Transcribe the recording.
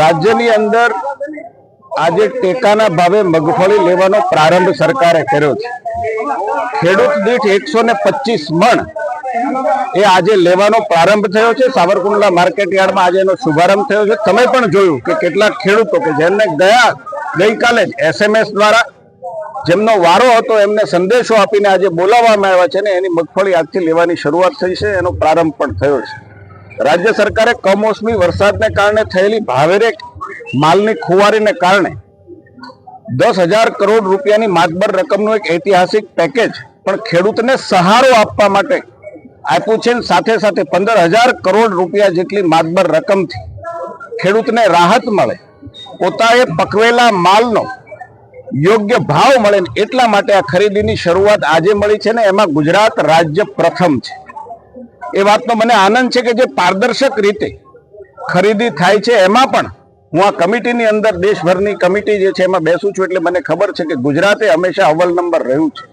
રાજ્યની અંદર આજે ટેકાના ભાવે મગફળી લેવાનો પ્રારંભ સરકારે કર્યો છે। ખેડૂત દીઠ 125 મણ એ આજે લેવાનો પ્રારંભ થયો છે। સાવરકુંડલા માર્કેટ યાર્ડમાં આજે એનો શુભારંભ થયો છે। તમે પણ જોયું કે કેટલાક ખેડૂતો કે જેમને ગઈકાલે જ SMS દ્વારા જેમનો વારો હતો એમને સંદેશો આપીને આજે બોલાવવામાં આવ્યા છે ને એની મગફળી આજથી લેવાની શરૂઆત થઈ છે, એનો પ્રારંભ પણ થયો છે। રાજ્ય સરકારે કમોસમી વરસાદને કારણે થયેલી ભાવેરેક માલની ખુવારીને કારણે 10,000 કરોડ રૂપિયાની માતબર રકમનું એક ઐતિહાસિક પેકેજ પણ ખેડૂતને સહારો આપવા માટે આપ્યું છે। સાથે સાથે 15,000 કરોડ રૂપિયા જેટલી માતબર રકમથી ખેડૂતને રાહત મળે, પોતાએ પકવેલા માલનો યોગ્ય ભાવ મળે, એટલા માટે આ ખરીદીની શરૂઆત આજે મળી છે ને એમાં ગુજરાત રાજ્ય પ્રથમ છે। એ વાતનો મને આનંદ છે કે જે પારદર્શક રીતે ખરીદી થાય છે એમાં પણ હું આ કમિટીની અંદર દેશભરની કમિટી જે છે એમાં બેસું છું એટલે મને ખબર છે કે ગુજરાતે હંમેશા અવ્વલ નંબર રહ્યું છે।